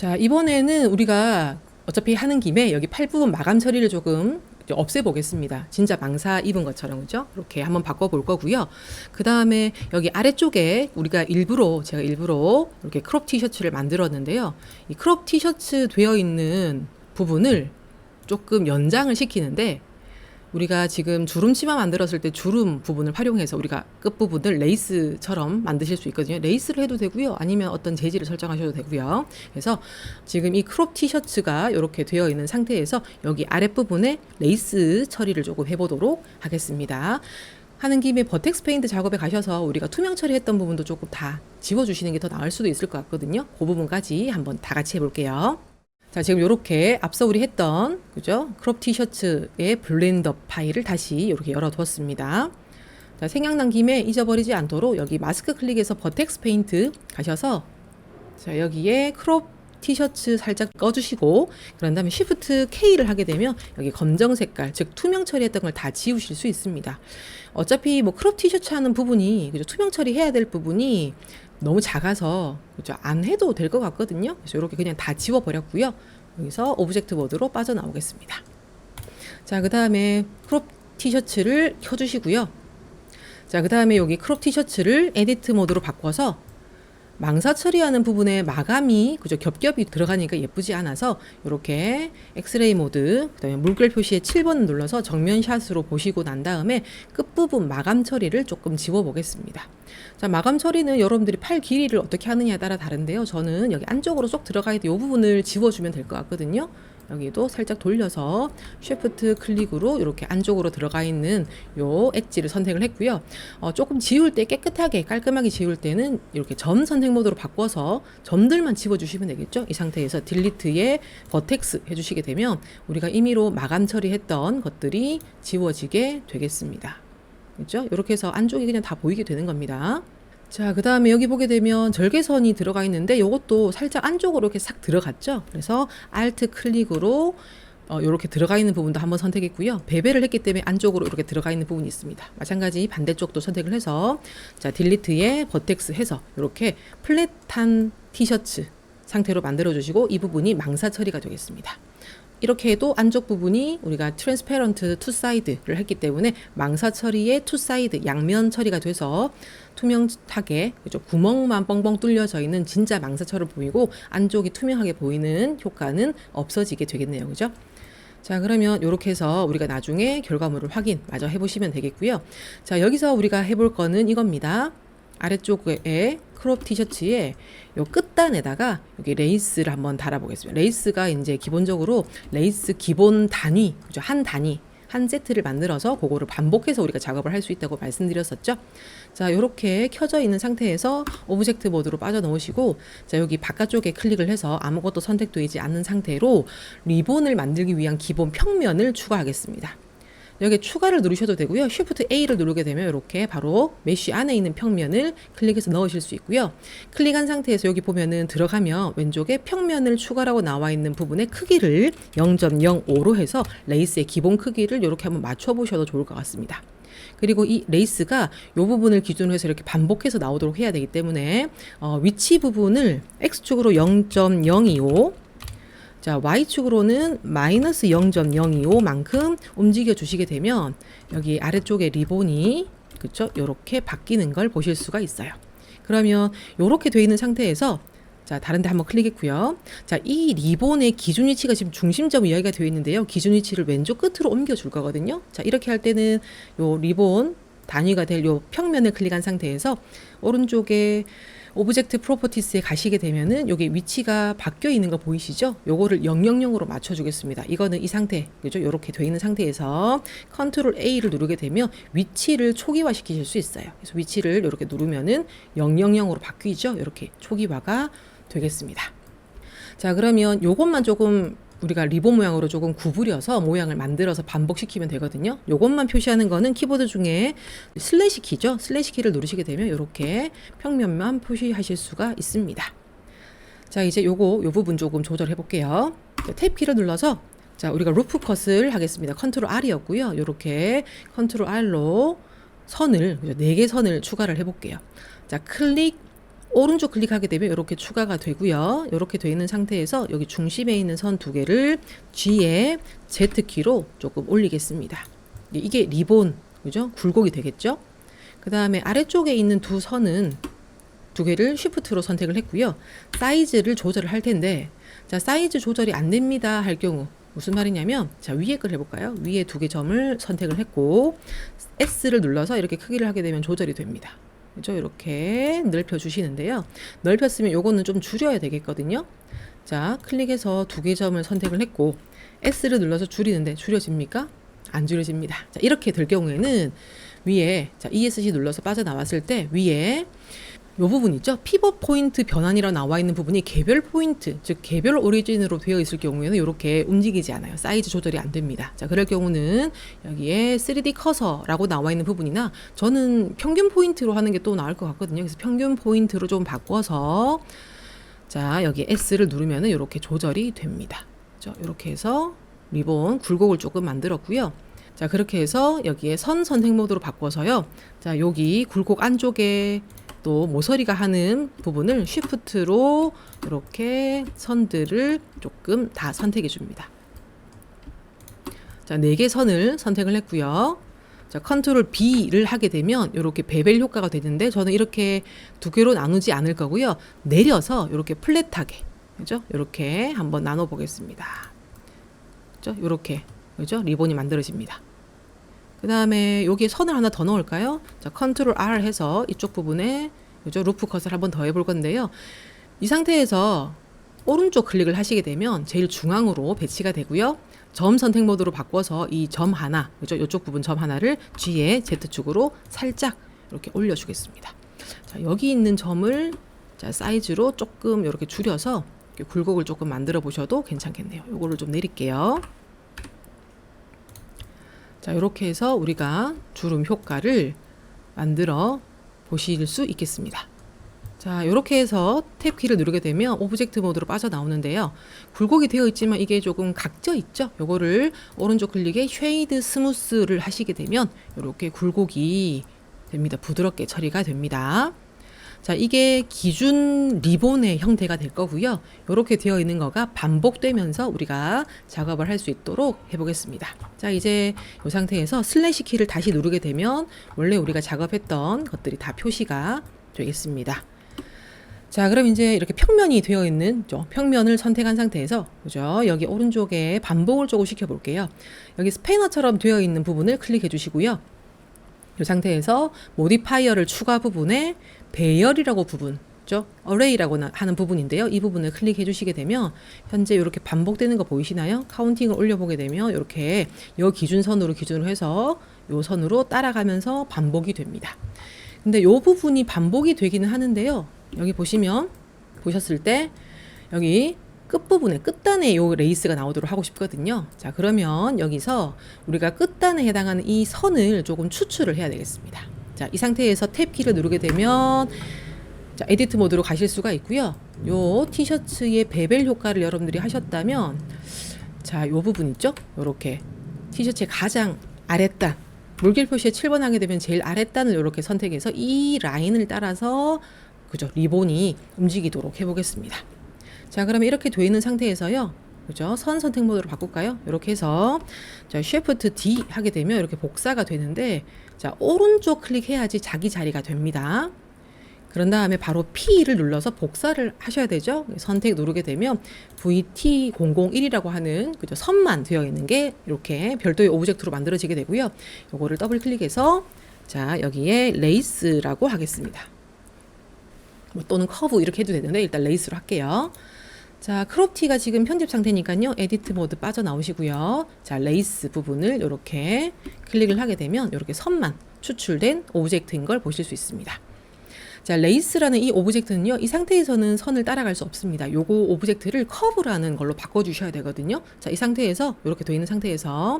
자, 이번에는 우리가 어차피 하는 김에 여기 팔 부분 마감 처리를 조금 없애보겠습니다. 진짜 망사 입은 것처럼, 그죠? 이렇게 한번 바꿔볼 거고요. 그 다음에 여기 아래쪽에 제가 일부러 이렇게 크롭 티셔츠를 만들었는데요. 이 크롭 티셔츠 되어 있는 부분을 조금 연장을 시키는데, 우리가 지금 주름 치마 만들었을 때 주름 부분을 활용해서 우리가 끝부분을 레이스처럼 만드실 수 있거든요. 레이스를 해도 되고요. 아니면 어떤 재질을 설정하셔도 되고요. 그래서 지금 이 크롭 티셔츠가 이렇게 되어 있는 상태에서 여기 아랫부분에 레이스 처리를 조금 해보도록 하겠습니다. 하는 김에 버텍스 페인트 작업에 가셔서 우리가 투명 처리했던 부분도 조금 다 지워주시는 게 더 나을 수도 있을 것 같거든요. 그 부분까지 한번 다 같이 해볼게요. 자, 지금 이렇게 앞서 우리 했던, 그죠? 크롭 티셔츠의 블렌더 파일을 다시 이렇게 열어두었습니다. 자, 생각난 김에 잊어버리지 않도록 여기 마스크 클릭해서 버텍스 페인트 가셔서, 자, 여기에 크롭 티셔츠 살짝 꺼주시고, 그런 다음에 쉬프트 K를 하게 되면 여기 검정 색깔, 즉 투명 처리했던 걸 다 지우실 수 있습니다. 어차피 뭐 크롭 티셔츠 하는 부분이, 그죠? 투명 처리해야 될 부분이 너무 작아서, 그죠? 안 해도 될 것 같거든요. 그래서 이렇게 그냥 다 지워버렸고요. 여기서 오브젝트 모드로 빠져나오겠습니다. 자, 그 다음에 크롭 티셔츠를 켜주시고요. 자, 그 다음에 여기 크롭 티셔츠를 에디트 모드로 바꿔서 망사 처리하는 부분에 마감이, 그죠? 겹겹이 들어가니까 예쁘지 않아서 이렇게 엑스레이 모드, 그다음에 물결 표시에 7번을 눌러서 정면 샷으로 보시고 난 다음에 끝부분 마감 처리를 조금 지워 보겠습니다. 자, 마감 처리는 여러분들이 팔 길이를 어떻게 하느냐에 따라 다른데요. 저는 여기 안쪽으로 쏙 들어가 있는 이 부분을 지워주면 될 것 같거든요. 여기도 살짝 돌려서 쉬프트 클릭으로 이렇게 안쪽으로 들어가 있는 요 엣지를 선택을 했고요. 조금 지울 때 깨끗하게 깔끔하게 지울 때는 이렇게 점 선택 모드로 바꿔서 점들만 지워주시면 되겠죠. 이 상태에서 딜리트에 버텍스 해주시게 되면 우리가 임의로 마감 처리했던 것들이 지워지게 되겠습니다. 그렇죠? 이렇게 해서 안쪽이 그냥 다 보이게 되는 겁니다. 자, 그 다음에 여기 보게 되면 절개선이 들어가 있는데 이것도 살짝 안쪽으로 이렇게 싹 들어갔죠. 그래서 Alt 클릭으로 이렇게 들어가 있는 부분도 한번 선택했고요. 배배를 했기 때문에 안쪽으로 이렇게 들어가 있는 부분이 있습니다. 마찬가지 반대쪽도 선택을 해서, 자, 딜리트에 버텍스 해서 이렇게 플랫한 티셔츠 상태로 만들어 주시고 이 부분이 망사 처리가 되겠습니다. 이렇게 해도 안쪽 부분이 우리가 트랜스페런트 투 사이드를 했기 때문에 망사 처리의 투 사이드 양면 처리가 돼서 투명하게, 그죠? 구멍만 뻥뻥 뚫려져 있는 진짜 망사처럼 보이고 안쪽이 투명하게 보이는 효과는 없어지게 되겠네요. 그죠? 자, 그러면 이렇게 해서 우리가 나중에 결과물을 확인 마저 해보시면 되겠고요. 자, 여기서 우리가 해볼 거는 이겁니다. 아래쪽에 크롭 티셔츠에 요 끝단에다가 여기 레이스를 한번 달아보겠습니다. 레이스가 이제 기본적으로 레이스 기본 단위, 그죠? 한 단위, 한 세트를 만들어서 그거를 반복해서 우리가 작업을 할 수 있다고 말씀드렸었죠. 자, 이렇게 켜져 있는 상태에서 오브젝트 모드로 빠져나오시고, 자, 여기 바깥쪽에 클릭을 해서 아무것도 선택되지 않는 상태로 리본을 만들기 위한 기본 평면을 추가하겠습니다. 여기 추가를 누르셔도 되고요. Shift A를 누르게 되면 이렇게 바로 메쉬 안에 있는 평면을 클릭해서 넣으실 수 있고요. 클릭한 상태에서 여기 보면은 들어가면 왼쪽에 평면을 추가라고 나와 있는 부분의 크기를 0.05로 해서 레이스의 기본 크기를 이렇게 한번 맞춰 보셔도 좋을 것 같습니다. 그리고 이 레이스가 이 부분을 기준으로 해서 이렇게 반복해서 나오도록 해야 되기 때문에 위치 부분을 X축으로 0.025, 자, Y축으로는 마이너스 0.025만큼 움직여 주시게 되면 여기 아래쪽에 리본이, 그쵸? 요렇게 바뀌는 걸 보실 수가 있어요. 그러면 요렇게 돼 있는 상태에서, 자, 다른 데 한번 클릭했고요. 자, 이 리본의 기준 위치가 지금 중심점 이야기가 되어 있는데요. 기준 위치를 왼쪽 끝으로 옮겨 줄 거거든요. 자, 이렇게 할 때는 요 리본 단위가 될 요 평면을 클릭한 상태에서 오른쪽에 오브젝트 프로퍼티스에 가시게 되면은 여기 위치가 바뀌어 있는 거 보이시죠? 요거를 000으로 맞춰 주겠습니다. 이거는 이 상태, 그죠? 요렇게 돼 있는 상태에서 컨트롤 A를 누르게 되면 위치를 초기화 시키실 수 있어요. 그래서 위치를 이렇게 누르면은 000으로 바뀌죠? 이렇게 초기화가 되겠습니다. 자, 그러면 요것만 조금 우리가 리본 모양으로 조금 구부려서 모양을 만들어서 반복시키면 되거든요. 요것만 표시하는 거는 키보드 중에 슬래시 키죠. 슬래시 키를 누르시게 되면 이렇게 평면만 표시하실 수가 있습니다. 자, 이제 요 부분 조금 조절해 볼게요. 탭 키를 눌러서, 자, 우리가 루프 컷을 하겠습니다. 컨트롤 R이었고요. 요렇게 컨트롤 R로 선을, 4개 선을 추가를 해 볼게요. 자, 클릭 오른쪽 클릭하게 되면 이렇게 추가가 되고요. 이렇게 되어 있는 상태에서 여기 중심에 있는 선 두 개를 G에 Z키로 조금 올리겠습니다. 이게 리본, 그죠? 굴곡이 되겠죠? 그 다음에 아래쪽에 있는 두 선은 두 개를 Shift로 선택을 했고요. 사이즈를 조절을 할 텐데, 자, 사이즈 조절이 안 됩니다 할 경우 무슨 말이냐면, 자, 위에 걸 해볼까요? 위에 두 개 점을 선택을 했고 S를 눌러서 이렇게 크기를 하게 되면 조절이 됩니다. 그죠? 이렇게 넓혀 주시는데요. 넓혔으면 요거는 좀 줄여야 되겠거든요. 자, 클릭해서 두 개 점을 선택을 했고 S를 눌러서 줄이는데 줄여집니까? 안 줄여집니다. 자, 이렇게 될 경우에는 위에, 자, ESC 눌러서 빠져나왔을 때 위에 요 부분 있죠? 피벗 포인트 변환이라 나와 있는 부분이 개별 포인트, 즉 개별 오리진으로 되어 있을 경우에는 이렇게 움직이지 않아요. 사이즈 조절이 안 됩니다. 자, 그럴 경우는 여기에 3D 커서라고 나와 있는 부분이나, 저는 평균 포인트로 하는 게 또 나을 것 같거든요. 그래서 평균 포인트로 좀 바꿔서, 자, 여기 S를 누르면은 이렇게 조절이 됩니다. 자, 이렇게 해서 리본 굴곡을 조금 만들었고요. 자, 그렇게 해서 여기에 선 선택 모드로 바꿔서요. 자, 여기 굴곡 안쪽에 또 모서리가 하는 부분을 쉬프트로 이렇게 선들을 조금 다 선택해 줍니다. 자, 4개 선을 선택을 했고요. 자, 컨트롤 B를 하게 되면 이렇게 베벨 효과가 되는데, 저는 이렇게 두 개로 나누지 않을 거고요. 내려서 이렇게 플랫하게, 그죠? 이렇게 한번 나눠 보겠습니다. 그죠? 이렇게, 그죠? 리본이 만들어집니다. 그 다음에 여기에 선을 하나 더 넣을까요? 자, 컨트롤 R 해서 이쪽 부분에, 그죠? 루프 컷을 한번 더 해볼 건데요. 이 상태에서 오른쪽 클릭을 하시게 되면 제일 중앙으로 배치가 되고요. 점 선택 모드로 바꿔서 이 점 하나, 그죠? 이쪽 부분 점 하나를 G의 Z축으로 살짝 이렇게 올려주겠습니다. 자, 여기 있는 점을, 자, 사이즈로 조금 이렇게 줄여서 이렇게 굴곡을 조금 만들어 보셔도 괜찮겠네요. 요거를 좀 내릴게요. 자, 이렇게 해서 우리가 주름 효과를 만들어 보실 수 있겠습니다. 자, 이렇게 해서 탭 키를 누르게 되면 오브젝트 모드로 빠져나오는데요. 굴곡이 되어 있지만 이게 조금 각져 있죠? 요거를 오른쪽 클릭에 쉐이드 스무스를 하시게 되면 이렇게 굴곡이 됩니다. 부드럽게 처리가 됩니다. 자, 이게 기준 리본의 형태가 될 거고요. 이렇게 되어 있는 거가 반복되면서 우리가 작업을 할 수 있도록 해보겠습니다. 자, 이제 이 상태에서 슬래시 키를 다시 누르게 되면 원래 우리가 작업했던 것들이 다 표시가 되겠습니다. 자, 그럼 이제 이렇게 평면이 되어 있는 평면을 선택한 상태에서, 그죠? 여기 오른쪽에 반복을 조금 시켜볼게요. 여기 스패너처럼 되어 있는 부분을 클릭해 주시고요. 이 상태에서 모디파이어를 추가 부분에 배열이라고 부분, 어레이라고 하는 부분인데요. 이 부분을 클릭해 주시게 되면 현재 이렇게 반복되는 거 보이시나요? 카운팅을 올려보게 되면 이렇게 이 기준선으로 해서 이 선으로 따라가면서 반복이 됩니다. 근데 이 부분이 반복이 되기는 하는데요. 여기 보셨을 때 여기 끝부분에 끝단에 요 레이스가 나오도록 하고 싶거든요. 자, 그러면 여기서 우리가 끝단에 해당하는 이 선을 조금 추출을 해야 되겠습니다. 자, 이 상태에서 탭 키를 누르게 되면, 자, 에디트 모드로 가실 수가 있고요. 요 티셔츠의 베벨 효과를 여러분들이 하셨다면, 자, 요 부분 있죠? 요렇게 티셔츠의 가장 아랫단, 물결 표시에 7번 하게 되면 제일 아랫단을 이렇게 선택해서 이 라인을 따라서, 그죠? 리본이 움직이도록 해보겠습니다. 자, 그러면 이렇게 되어 있는 상태에서요. 그죠? 선 선택 모드로 바꿀까요? 이렇게 해서, 자, Shift D 하게 되면 이렇게 복사가 되는데, 자, 오른쪽 클릭해야지 자기 자리가 됩니다. 그런 다음에 바로 P를 눌러서 복사를 하셔야 되죠. 선택 누르게 되면 VT001이라고 하는, 그죠? 선만 되어 있는 게 이렇게 별도의 오브젝트로 만들어지게 되고요. 요거를 더블 클릭해서, 자, 여기에 레이스라고 하겠습니다. 또는 커브 이렇게 해도 되는데 일단 레이스로 할게요. 자, 크롭티가 지금 편집 상태니까요. 에디트 모드 빠져나오시고요. 자, 레이스 부분을 이렇게 클릭을 하게 되면 이렇게 선만 추출된 오브젝트인 걸 보실 수 있습니다. 자, 레이스라는 이 오브젝트는요. 이 상태에서는 선을 따라갈 수 없습니다. 요거 오브젝트를 커브라는 걸로 바꿔주셔야 되거든요. 자, 이 상태에서 이렇게 되어 있는 상태에서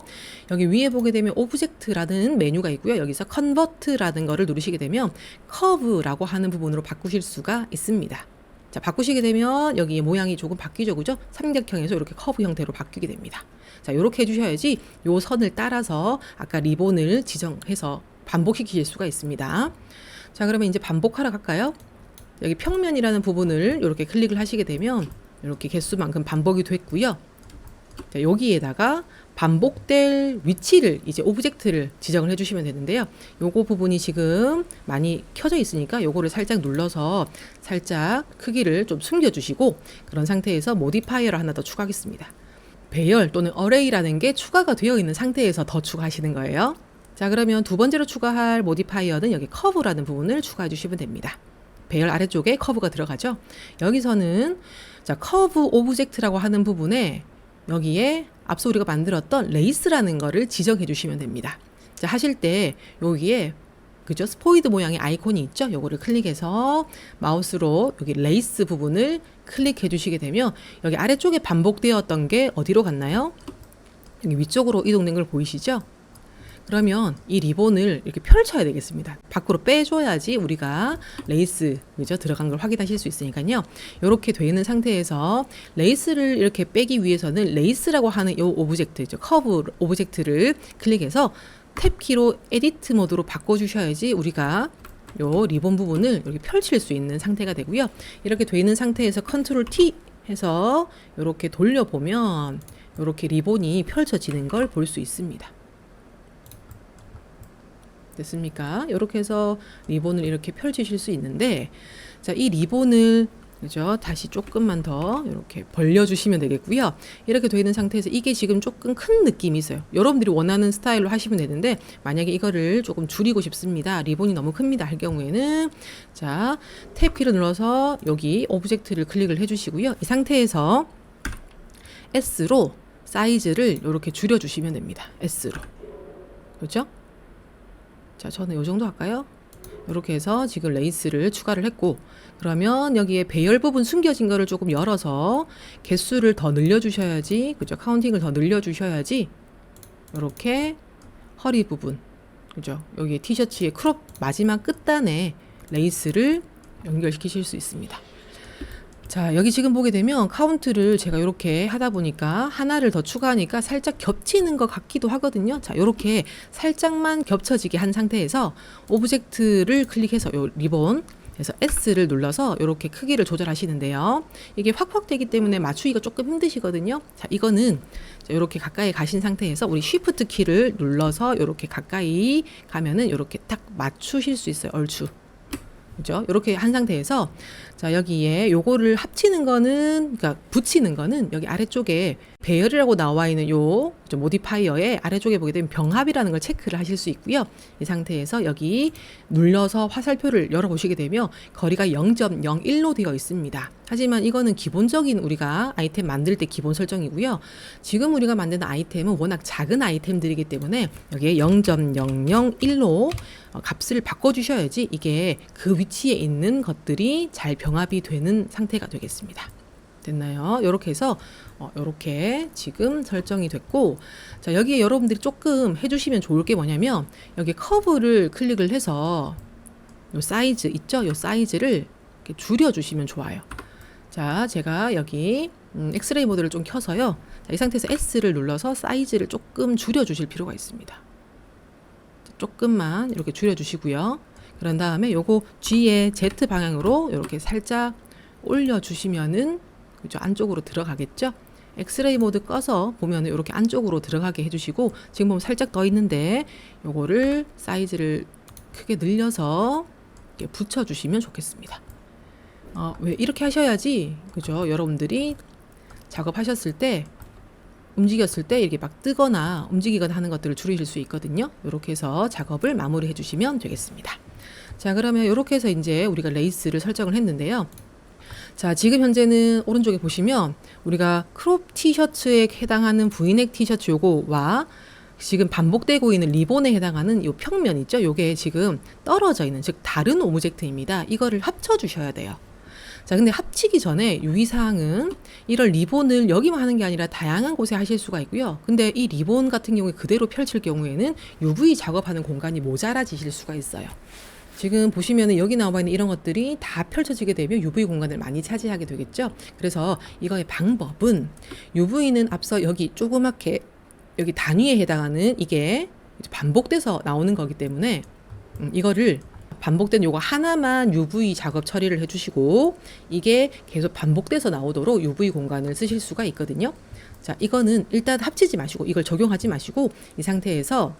여기 위에 보게 되면 오브젝트라는 메뉴가 있고요. 여기서 컨버트라는 거를 누르시게 되면 커브라고 하는 부분으로 바꾸실 수가 있습니다. 자, 바꾸시게 되면 여기 모양이 조금 바뀌죠, 그죠? 삼각형에서 이렇게 커브 형태로 바뀌게 됩니다. 자, 이렇게 해주셔야지 요 선을 따라서 아까 리본을 지정해서 반복시키실 수가 있습니다. 자, 그러면 이제 반복하러 갈까요? 여기 평면이라는 부분을 이렇게 클릭을 하시게 되면 이렇게 개수만큼 반복이 됐고요. 자, 여기에다가 반복될 위치를 이제 오브젝트를 지정을 해주시면 되는데요. 요거 부분이 지금 많이 켜져 있으니까 요거를 살짝 눌러서 살짝 크기를 좀 숨겨주시고 그런 상태에서 모디파이어를 하나 더 추가하겠습니다. 배열 또는 어레이라는 게 추가가 되어 있는 상태에서 더 추가하시는 거예요. 자, 그러면 두 번째로 추가할 모디파이어는 여기 커브라는 부분을 추가해 주시면 됩니다. 배열 아래쪽에 커브가 들어가죠. 여기서는 자, 커브 오브젝트라고 하는 부분에 여기에 앞서 우리가 만들었던 레이스라는 거를 지정해 주시면 됩니다. 자, 하실 때 여기에 그죠? 스포이드 모양의 아이콘이 있죠? 요거를 클릭해서 마우스로 여기 레이스 부분을 클릭해 주시게 되면 여기 아래쪽에 반복되었던 게 어디로 갔나요? 여기 위쪽으로 이동된 걸 보이시죠? 그러면 이 리본을 이렇게 펼쳐야 되겠습니다. 밖으로 빼줘야지 우리가 레이스 그죠? 들어간 걸 확인하실 수 있으니까요. 이렇게 되어 있는 상태에서 레이스를 이렇게 빼기 위해서는 레이스라고 하는 이 오브젝트, 커브 오브젝트를 클릭해서 탭키로 에디트 모드로 바꿔주셔야지 우리가 요 리본 부분을 이렇게 펼칠 수 있는 상태가 되고요. 이렇게 되어 있는 상태에서 컨트롤 T 해서 이렇게 돌려보면 이렇게 리본이 펼쳐지는 걸 볼 수 있습니다. 됐습니까? 이렇게 해서 리본을 이렇게 펼치실 수 있는데, 자, 이 리본을 그죠? 다시 조금만 더 이렇게 벌려주시면 되겠고요. 이렇게 되어 있는 상태에서 이게 지금 조금 큰 느낌이 있어요. 여러분들이 원하는 스타일로 하시면 되는데 만약에 이거를 조금 줄이고 싶습니다. 리본이 너무 큽니다. 할 경우에는 자, 탭 키를 눌러서 여기 오브젝트를 클릭을 해주시고요. 이 상태에서 S로 사이즈를 이렇게 줄여주시면 됩니다. S로. 그렇죠? 자, 저는 이 정도 할까요? 이렇게 해서 지금 레이스를 추가를 했고, 그러면 여기에 배열 부분 숨겨진 거를 조금 열어서 개수를 더 늘려주셔야지, 그죠? 카운팅을 더 늘려주셔야지, 이렇게 허리 부분, 그죠? 여기 티셔츠의 크롭 마지막 끝단에 레이스를 연결시키실 수 있습니다. 자, 여기 지금 보게 되면 카운트를 제가 이렇게 하다 보니까 하나를 더 추가하니까 살짝 겹치는 것 같기도 하거든요. 자, 이렇게 살짝만 겹쳐지게 한 상태에서 오브젝트를 클릭해서 요 리본 그래서 S를 눌러서 이렇게 크기를 조절하시는데요. 이게 확확 되기 때문에 맞추기가 조금 힘드시거든요. 자, 이거는 이렇게 가까이 가신 상태에서 우리 Shift 키를 눌러서 이렇게 가까이 가면은 이렇게 딱 맞추실 수 있어요. 얼추. 그죠? 이렇게 한 상태에서 자, 여기에 요거를 합치는 거는 그러니까 붙이는 거는 여기 아래쪽에 배열이라고 나와 있는 요 모디파이어의 아래쪽에 보게 되면 병합이라는 걸 체크를 하실 수 있고요. 이 상태에서 여기 눌러서 화살표를 열어보시게 되면 거리가 0.01로 되어 있습니다. 하지만 이거는 기본적인 우리가 아이템 만들 때 기본 설정이고요. 지금 우리가 만드는 아이템은 워낙 작은 아이템들이기 때문에 여기에 0.001로 값을 바꿔주셔야지 이게 그 위치에 있는 것들이 잘 병합이 되는 상태가 되겠습니다. 됐나요? 이렇게 해서 이렇게 지금 설정이 됐고, 자, 여기에 여러분들이 조금 해주시면 좋을 게 뭐냐면 여기 커브를 클릭을 해서 요 사이즈 있죠? 요 사이즈를 이렇게 줄여주시면 좋아요. 자, 제가 여기 엑스레이 모드를 좀 켜서요. 자, 이 상태에서 S를 눌러서 사이즈를 조금 줄여주실 필요가 있습니다. 조금만 이렇게 줄여주시고요. 그런 다음에 요거 G의 Z 방향으로 이렇게 살짝 올려주시면은 그죠? 안쪽으로 들어가겠죠? 엑스레이 모드 꺼서 보면 이렇게 안쪽으로 들어가게 해주시고, 지금 보면 살짝 떠 있는데 요거를 사이즈를 크게 늘려서 이렇게 붙여주시면 좋겠습니다. 왜 이렇게 하셔야지 그죠? 여러분들이 작업하셨을 때 움직였을 때 이렇게 막 뜨거나 움직이거나 하는 것들을 줄이실 수 있거든요. 이렇게 해서 작업을 마무리해 주시면 되겠습니다. 자, 그러면 이렇게 해서 이제 우리가 레이스를 설정을 했는데요. 자, 지금 현재는 오른쪽에 보시면 우리가 크롭 티셔츠에 해당하는 브이넥 티셔츠 요거와 지금 반복되고 있는 리본에 해당하는 요 평면 있죠? 요게 지금 떨어져 있는, 즉 다른 오브젝트입니다. 이거를 합쳐 주셔야 돼요. 자, 근데 합치기 전에 유의사항은 이런 리본을 여기만 하는 게 아니라 다양한 곳에 하실 수가 있고요. 근데 이 리본 같은 경우에 그대로 펼칠 경우에는 UV 작업하는 공간이 모자라지실 수가 있어요. 지금 보시면은 여기 나와 있는 이런 것들이 다 펼쳐지게 되면 UV 공간을 많이 차지하게 되겠죠. 그래서 이거의 방법은 UV는 앞서 여기 조그맣게 여기 단위에 해당하는 이게 반복돼서 나오는 거기 때문에 이거를 반복된 요거 하나만 UV 작업 처리를 해주시고 이게 계속 반복돼서 나오도록 UV 공간을 쓰실 수가 있거든요. 자, 이거는 일단 합치지 마시고 이걸 적용하지 마시고 이 상태에서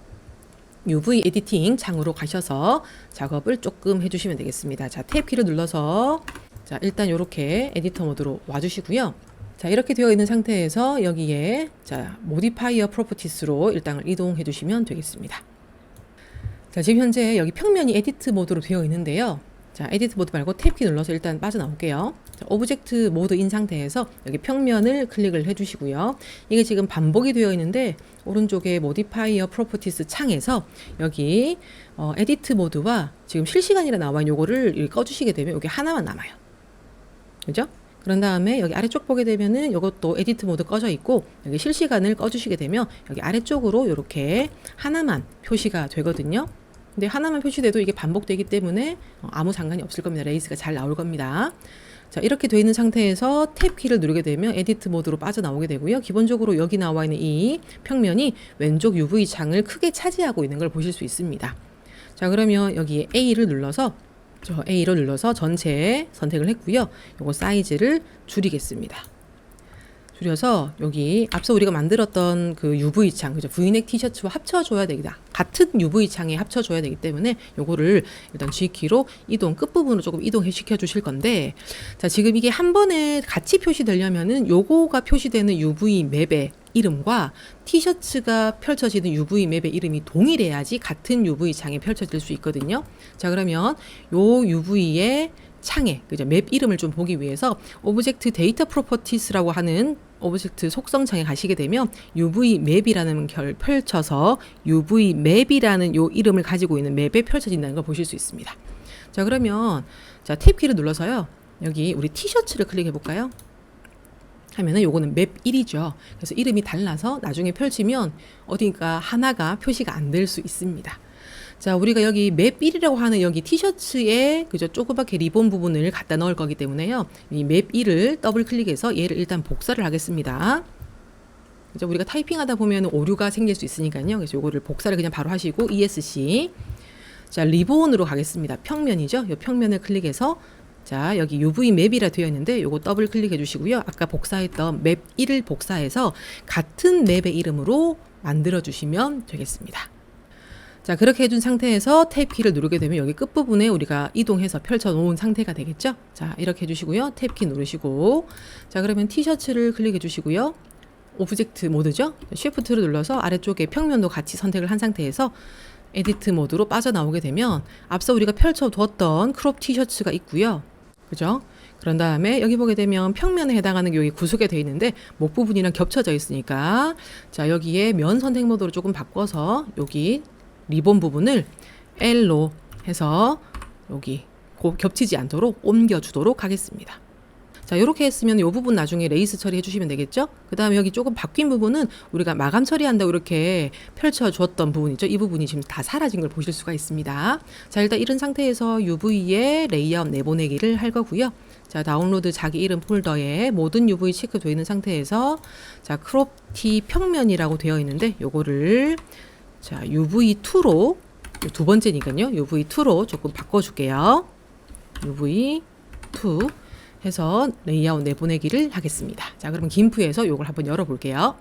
UV 에디팅 창으로 가셔서 작업을 조금 해주시면 되겠습니다. 자, 탭 키를 눌러서 자, 일단 이렇게 에디터 모드로 와주시고요. 자, 이렇게 되어 있는 상태에서 여기에 자, 모디파이어 프로퍼티스로 일단 이동해 주시면 되겠습니다. 자, 지금 현재 여기 평면이 에디트 모드로 되어 있는데요. 자, 에디트 모드 말고 탭 키 눌러서 일단 빠져나올게요. 자, 오브젝트 모드인 상태에서 여기 평면을 클릭을 해주시고요. 이게 지금 반복이 되어 있는데 오른쪽에 모디파이어 프로퍼티스 창에서 여기 에디트 모드와 지금 실시간이라 나와 있는 요거를 꺼주시게 되면 여기 하나만 남아요. 그죠? 그런 다음에 여기 아래쪽 보게 되면은 이것도 에디트 모드 꺼져 있고 여기 실시간을 꺼주시게 되면 여기 아래쪽으로 이렇게 하나만 표시가 되거든요. 근데 하나만 표시돼도 이게 반복되기 때문에 아무 상관이 없을 겁니다. 레이스가 잘 나올 겁니다. 자, 이렇게 되어 있는 상태에서 탭 키를 누르게 되면 에디트 모드로 빠져나오게 되고요. 기본적으로 여기 나와 있는 이 평면이 왼쪽 UV 창을 크게 차지하고 있는 걸 보실 수 있습니다. 자, 그러면 여기 A를 눌러서 전체 선택을 했고요. 요거 사이즈를 줄이겠습니다. 줄여서 여기 앞서 우리가 만들었던 그 UV 창, 그죠? V넥 티셔츠와 합쳐줘야 되겠다. 같은 UV 창에 합쳐줘야 되기 때문에 요거를 일단 G키로 끝부분으로 조금 이동시켜 주실 건데, 자, 지금 이게 한 번에 같이 표시되려면은 요거가 표시되는 UV 맵의 이름과 티셔츠가 펼쳐지는 UV 맵의 이름이 동일해야지 같은 UV 창에 펼쳐질 수 있거든요. 자, 그러면 요 UV의 창에 그죠? 맵 이름을 좀 보기 위해서 오브젝트 데이터 프로퍼티스라고 하는 오브젝트 속성 창에 가시게 되면 UV 맵이라는 걸 펼쳐서 UV 맵이라는 요 이름을 가지고 있는 맵에 펼쳐진다는 걸 보실 수 있습니다. 자, 그러면 자, 탭 키를 눌러서요. 여기 우리 티셔츠를 클릭해 볼까요? 하면은 요거는 맵 1이죠. 그래서 이름이 달라서 나중에 펼치면 어딘가 하나가 표시가 안 될 수 있습니다. 자, 우리가 여기 맵 1이라고 하는 여기 티셔츠에 그저 조그맣게 리본 부분을 갖다 넣을 거기 때문에요. 이 맵 1을 더블 클릭해서 얘를 일단 복사를 하겠습니다. 그죠? 우리가 타이핑하다 보면 오류가 생길 수 있으니까요. 그래서 요거를 복사를 그냥 바로 하시고 ESC. 자, 리본으로 가겠습니다. 평면이죠. 이 평면을 클릭해서 자, 여기 UV 맵이라 되어 있는데 요거 더블 클릭해 주시고요. 아까 복사했던 맵 1을 복사해서 같은 맵의 이름으로 만들어 주시면 되겠습니다. 자, 그렇게 해준 상태에서 탭 키를 누르게 되면 여기 끝부분에 우리가 이동해서 펼쳐 놓은 상태가 되겠죠. 자, 이렇게 해주시고요. 탭 키 누르시고 자, 그러면 티셔츠를 클릭해 주시고요. 오브젝트 모드죠. 쉬프트를 눌러서 아래쪽에 평면도 같이 선택을 한 상태에서 에디트 모드로 빠져나오게 되면 앞서 우리가 펼쳐 두었던 크롭 티셔츠가 있고요. 그죠? 그런 다음에 여기 보게 되면 평면에 해당하는 게 여기 구속에 되어 있는데 목 부분이랑 겹쳐져 있으니까 자, 여기에 면 선택 모드로 조금 바꿔서 여기 리본 부분을 L로 해서 여기 겹치지 않도록 옮겨주도록 하겠습니다. 자, 이렇게 했으면 이 부분 나중에 레이스 처리해 주시면 되겠죠? 그 다음에 여기 조금 바뀐 부분은 우리가 마감 처리한다고 이렇게 펼쳐주었던 부분이죠. 이 부분이 지금 다 사라진 걸 보실 수가 있습니다. 자, 일단 이런 상태에서 UV에 레이아웃 내보내기를 할 거고요. 자, 다운로드 자기 이름 폴더에 모든 UV 체크되어 있는 상태에서 자, 크롭 티 평면이라고 되어 있는데 요거를 자, UV2로 두 번째니까요. UV2로 조금 바꿔줄게요. UV2 해서 레이아웃 내보내기를 하겠습니다. 자, 그러면 김프에서 이걸 한번 열어볼게요.